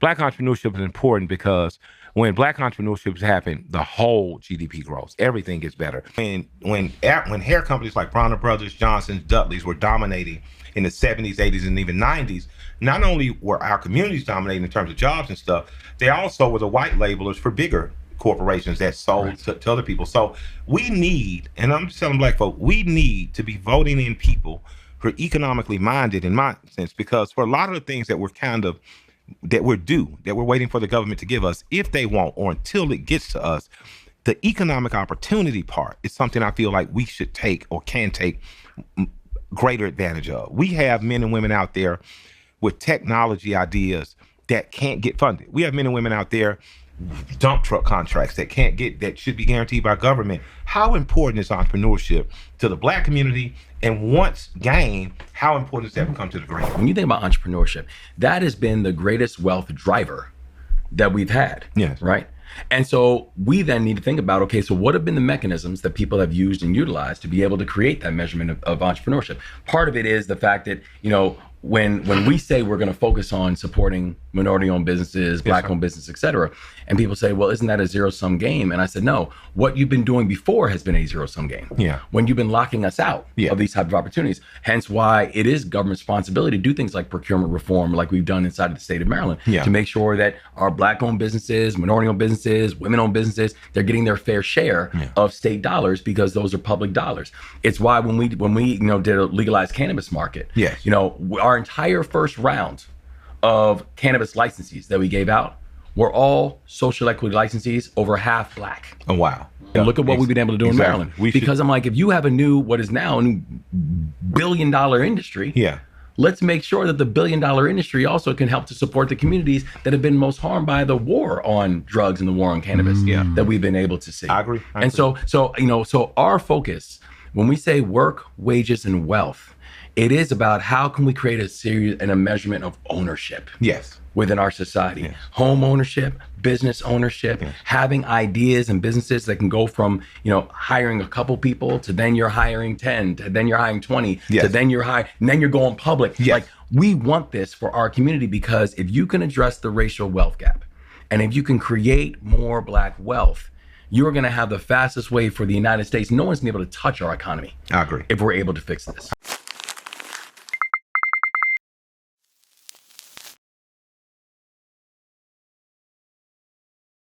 Black entrepreneurship is important because when Black entrepreneurship happens, the whole GDP grows. Everything gets better. When hair companies like Bronner Brothers, Johnson's, Dudley's were dominating in the 70s, 80s, and even 90s, not only were our communities dominating in terms of jobs and stuff, they also were the white labelers for bigger corporations that sold to other people. So we need, and I'm just telling Black folk, we need to be voting in people who are economically minded, in my sense, because for a lot of the things that we're due, that we're waiting for the government to give us, if they won't, or until it gets to us, the economic opportunity part is something I feel like we should take or can take greater advantage of. We have men and women out there with technology ideas that can't get funded. We have men and women out there, dump truck contracts that should be guaranteed by government. How important is entrepreneurship to the Black community? And once gained, how important does that become to the greater? When you think about entrepreneurship, that has been the greatest wealth driver that we've had. Yes. Right? And so we then need to think about, okay, so what have been the mechanisms that people have used and utilized to be able to create that measurement of entrepreneurship? Part of it is the fact that, when we say we're going to focus on supporting minority-owned businesses, Black-owned business, et cetera, and people say, well, isn't that a zero-sum game? And I said, no, what you've been doing before has been a zero-sum game. Yeah. When you've been locking us out of these type of opportunities. Hence why it is government responsibility to do things like procurement reform, like we've done inside of the state of Maryland, to make sure that our Black-owned businesses, minority-owned businesses, women-owned businesses, they're getting their fair share of state dollars because those are public dollars. It's why when we did a legalized cannabis market, our entire first round of cannabis licenses that we gave out were all social equity licensees, over half Black. Oh, wow. And look at what we've been able to do in Maryland. Because I'm like, if you have what is now a new billion-dollar industry, let's make sure that the billion-dollar industry also can help to support the communities that have been most harmed by the war on drugs and the war on cannabis that we've been able to see. I agree. And so our focus, when we say work, wages, and wealth, it is about how can we create a series and a measurement of ownership within our society. Home ownership, business ownership, having ideas and businesses that can go from, hiring a couple people to then you're hiring 10, to then you're hiring 20, to then and then you're going public. Like, we want this for our community, because if you can address the racial wealth gap, and if you can create more Black wealth, you're going to have the fastest way for the United States. No one's going to be able to touch our economy. I agree. If we're able to fix this.